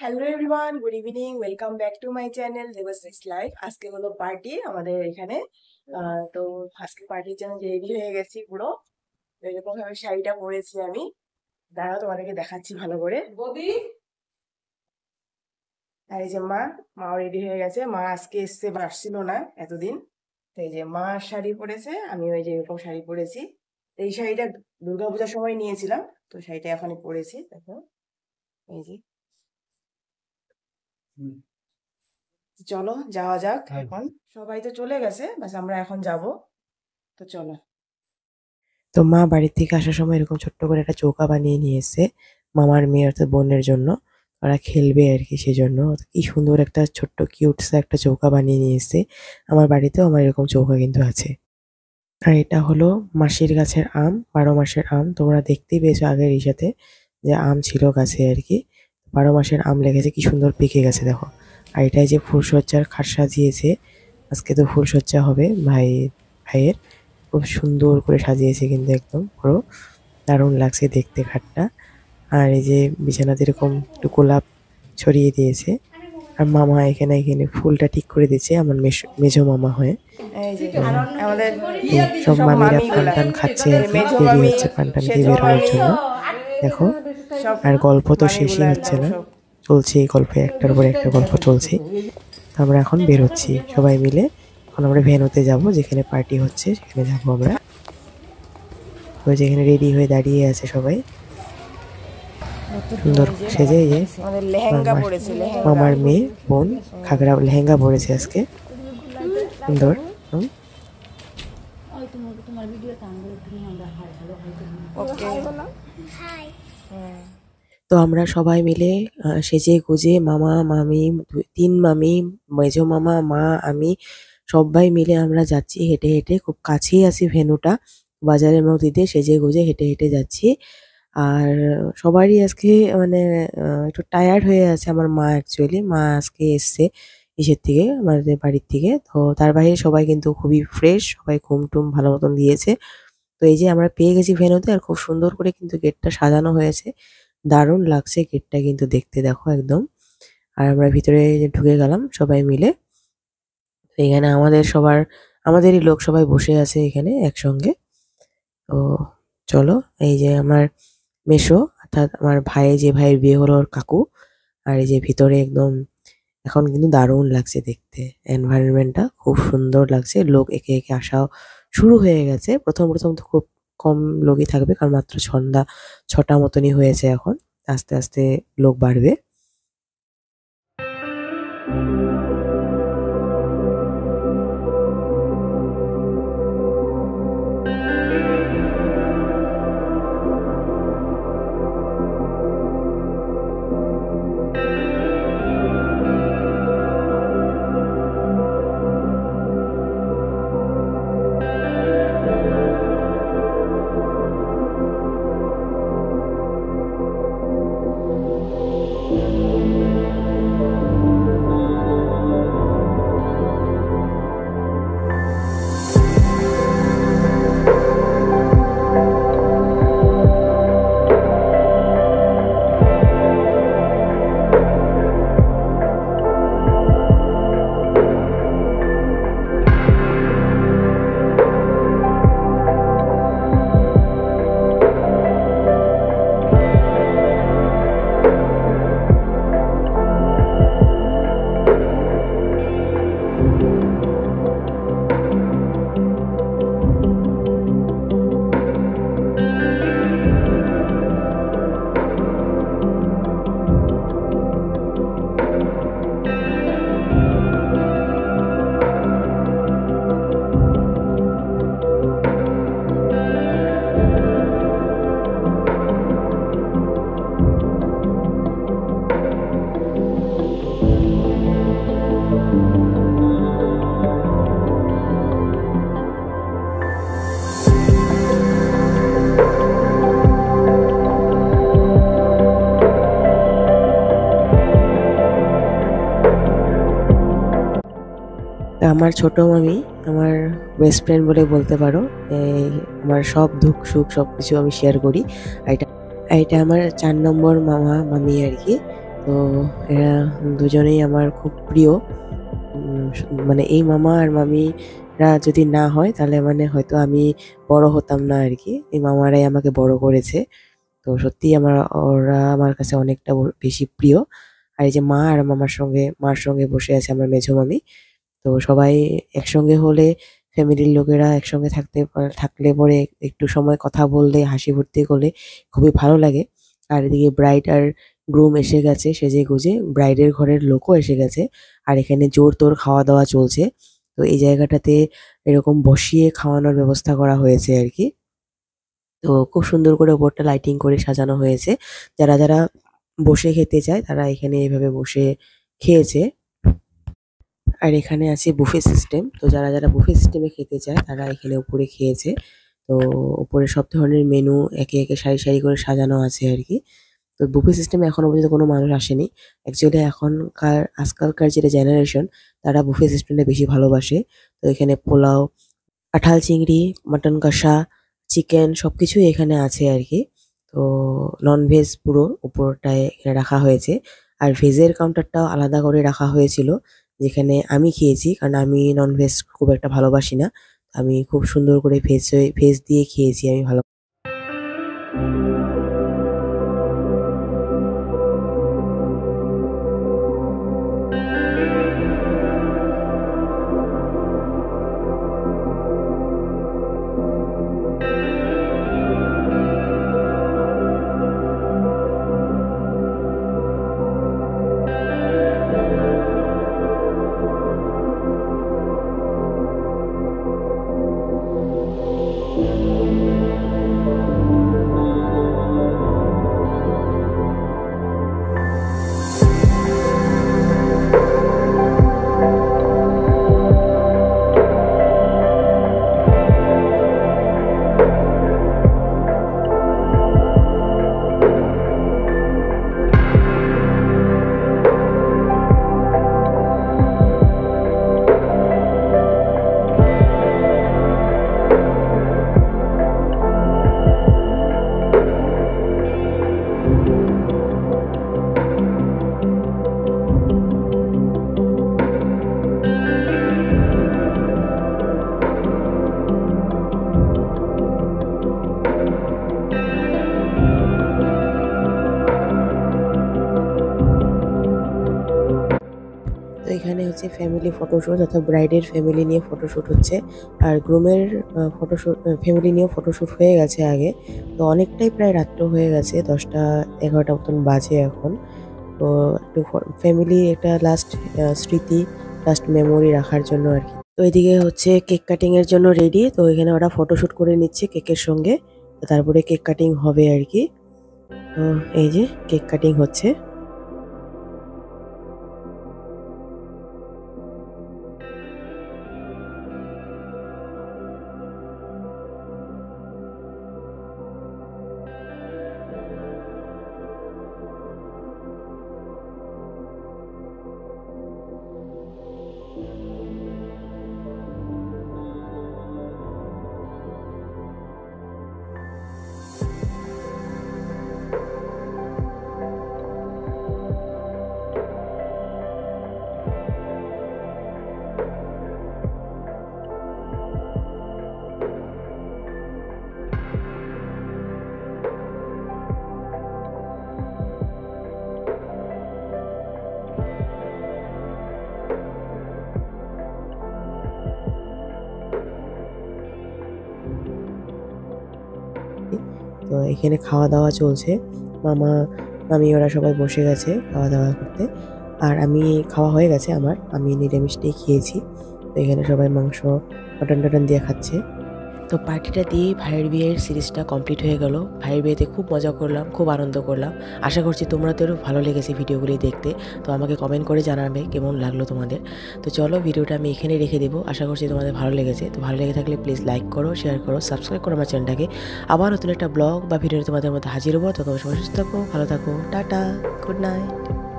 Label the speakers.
Speaker 1: Hello everyone, good evening, welcome back to my channel Debashree's life. আজকে হলো party আমাদের এখানে। তো আজকে পার্টির জন্য রেডি হয়ে গেছি পুরো। এরকম ভাবে শাড়িটা পরেছি আমি। দাঁড়াও, তোমাদেরকে দেখাচ্ছি ভালো করে। আর এই যে মাও রেডি হয়ে গেছে। মা আজকে এসছে, আসছিল না এতদিন। তো এই যে মা শাড়ি পরেছে, আমি ওই যে এরকম শাড়ি পরেছি। এই শাড়িটা দুর্গাপূজার সময় নিয়েছিলাম, তো শাড়িটা এখনই পরেছি। দেখো এই যে, চলো যাওয়া যাক এখন। সবাই তো চলে গেছে, বাস আমরা এখন যাব। তো চলো। তো মা বাড়ির থেকে আসার সময় এরকম ছোট্ট করে একটা চৌকা বানিয়ে নিয়ে এসেছে মামার মেয়ে অর্থাৎ বোনের জন্য। ওরা খেলবে আর কি, সেজন্য কি সুন্দর একটা ছোট্ট কিউটস একটা চৌকা বানিয়ে নিয়ে এসেছে। আমার বাড়িতেও আমার এরকম চৌকা কিন্তু আছে। আর এটা হলো মাসির গাছের আম, 12 মাসের আম। তোমরা দেখতেই পেয়েছো আগের ইসাতে যে আম ছিল গাছে আর কি। 12 মাসের আম লেগেছে, কি সুন্দর পেকে গেছে দেখো। আর এটাই যে ফুলসজ্জার খাট সাজিয়েছে, আজকে তো ফুলসজ্জা হবে ভাইয়ের। খুব সুন্দর করে সাজিয়েছে কিন্তু, একদম পুরো দারুণ লাগছে দেখতে খাটটা। আর এই যে বিছানাতে এরকম একটু গোলাপ ছড়িয়ে দিয়েছে। আর মামা এখানে এখানে ফুলটা ঠিক করে দিচ্ছে, আমার মেজো মামা হয়ে। তো আমাদের সব মামিরা পান টান খাচ্ছে আর কি, রেডি হচ্ছে পান টান খেয়ে বেরোনোর জন্য। দেখো, আর গল্প তো শেষই হচ্ছে না, চলছে এই গল্পে, একটার পর একটা গল্প চলছে। তো আমরা এখন বেরোচ্ছি সবাই মিলে। এখন আমরা ভেন্যুতে যাব, যেখানে পার্টি হচ্ছে সেখানে যাবো আমরা। ওই যেখানে রেডি হয়ে দাঁড়িয়ে আছে সবাই সুন্দর সেজে। এই যে মামার মেয়ে বোন ঘাগরা লেহেঙ্গা পরেছে আজকে, সুন্দর। তো আমরা সবাই মিলে সেজে গুজে মামা মামি 3 মামি, মেজো মামা, মা, আমি সবাই মিলে আমরা যাচ্ছি হেঁটে হেঁটে। খুব কাছেই আছি ভেন্যুটা, বাজারের মধ্যে দিয়ে সেজে গুজে হেঁটে হেঁটে যাচ্ছি। আর সবারই আজকে মানে একটু টায়ার্ড হয়ে আছে। আমার মা অ্যাকচুয়ালি মা আজকে এসছে ইসের থেকে, আমাদের বাড়ির থেকে। তো তার বাইরে সবাই কিন্তু খুবই ফ্রেশ, সবাই ঘুম টুম ভালো মতন দিয়েছে। তো এই যে আমরা পেয়ে গেছি ভেন্যুতে, আর খুব সুন্দর করে কিন্তু গেটটা সাজানো হয়েছে, দারুণ লাগছে গেটটা কিন্তু দেখতে, দেখো একদম। আর আমরা ভিতরে ঢুকে গেলাম সবাই মিলে। তো এখানে আমাদেরই লোক সবাই বসে আছে এখানে একসঙ্গে। তো চলো, এই যে আমার মেসো অর্থাৎ আমার যে ভাইয়ের বিয়ে হলো ওর কাকু। আর এই যে ভিতরে একদম এখন কিন্তু দারুণ লাগছে দেখতে, এনভায়রনমেন্টটা খুব সুন্দর লাগছে। লোক একে একে আসাও শুরু হয়ে গেছে। প্রথম প্রথম তো খুব কম লোকই থাকবে, কারণ মাত্র সন্ধ্যা 6টা মতনই হয়েছে। এখন আস্তে আস্তে লোক বাড়বে। আমার ছোট মামি আমার বেস্ট ফ্রেন্ড বলে বলতে পারো। আমার সব দুঃখ সুখ সবকিছু আমি শেয়ার করি। আর এটা আমার 4 নম্বর মামা মামি আর কি। তো এরা দুজনেই আমার খুব প্রিয়। মানে এই মামা আর মামিরা যদি না হয় তাহলে মানে হয়তো আমি বড় হতাম না আর কি। এই মামারাই আমাকে বড় করেছে। তো সত্যিই ওরা আমার কাছে অনেকটা বেশি প্রিয়। আর এই যে মা আর মার সঙ্গে বসে আছে আমার মেঝো মামি। তো সবাই একসঙ্গে হলে ফ্যামিলির লোকেরা একসঙ্গে থাকলে পরে একটু সময় কথা বললে হাসি ফুর্তি করলে খুবই ভালো লাগে। আর এদিকে ব্রাইড আর গ্রুম এসে গেছে সেজে গুজে, ব্রাইডের ঘরের লোকও এসে গেছে। আর এখানে জোর তোর খাওয়া দাওয়া চলছে। তো এই জায়গাটাতে এরকম বসিয়ে খাওয়ানোর ব্যবস্থা করা হয়েছে আর কি। তো খুব সুন্দর করে ওপরটা লাইটিং করে সাজানো হয়েছে। যারা বসে খেতে চায় তারা এখানে এভাবে বসে খেয়েছে। আর এখানে আছে বুফে সিস্টেম। তো যারা বুফে সিস্টেমে খেতে চায় তারা এখানে উপরে খেয়েছে। তো উপরে সব ধরনের মেনু একে একে সারি করে সাজানো আছে আর কি। তো বুফে সিস্টেমে এখনো পর্যন্ত কোনো মানুষ আসেনি। অ্যাকচুয়ালি আজকালকার যেটা জেনারেশন তারা বুফে সিস্টেমটা বেশি ভালোবাসে। তো এখানে পোলাও, কাঁঠাল চিংড়ি, মাটন কষা, চিকেন সবকিছুই এখানে আছে আর কি। তো ননভেজ পুরো উপরটায় এখানে রাখা হয়েছে। আর ভেজের কাউন্টারটাও আলাদা করে রাখা হয়েছিল, যেখানে আমি খেয়েছি। কারণ আমি ননভেজ খুব একটা ভালোবাসি না। আমি খুব সুন্দর করে ভেজ দিয়ে খেয়েছি আমি ভালো। তো এখানে হচ্ছে ফ্যামিলি ফটোশুট, অর্থাৎ ব্রাইডের ফ্যামিলি নিয়ে ফটোশুট হচ্ছে। আর গ্রুমের ফটোশুট ফ্যামিলি নিয়েও ফটোশুট হয়ে গেছে আগে। তো অনেকটাই প্রায় রাত্র হয়ে গেছে, 10টা 11টা মতন বাজে এখন। তো একটু ফ্যামিলির একটা লাস্ট স্মৃতি, লাস্ট মেমোরি রাখার জন্য আর কি। তো এদিকে হচ্ছে কেক কাটিং এর জন্য রেডি। তো এখানে ওরা ফটোশুট করে নিচ্ছে কেকের সঙ্গে। তো তারপরে কেক কাটিং হবে আর কি। তো এই যে কেক কাটিং হচ্ছে। তো এখানে খাওয়া দাওয়া চলছে। মামা মামি ওরা সবাই বসে গেছে খাওয়া দাওয়া করতে। আর আমি খাওয়া হয়ে গেছে আমার, আমি নিরামিষটাই খেয়েছি। তো এখানে সবাই মাংস মটন টটন দিয়ে খাচ্ছে। তো পার্টিটা দিয়েই ভাইয়ের বিয়ের সিরিজটা কমপ্লিট হয়ে গেল। ভাইয়ের বিয়েতে খুব মজা করলাম, খুব আনন্দ করলাম। আশা করছি তোমরাদেরও ভালো লেগেছে ভিডিওগুলি দেখতে। তো আমাকে কমেন্ট করে জানাবে কেমন লাগলো তোমাদের। তো চলো ভিডিওটা আমি এখানে রেখে দেবো। আশা করছি তোমাদের ভালো লেগেছে। তো ভালো লেগে থাকলে প্লিজ লাইক করো, শেয়ার করো, সাবস্ক্রাইব করো আমার চ্যানেলটাকে। আবার নতুন একটা ব্লগ বা ভিডিও তোমাদের মধ্যে হাজির হবো। তখন সবাই সুস্থ থাকো, ভালো থাকো, টাটা, গুড নাইট।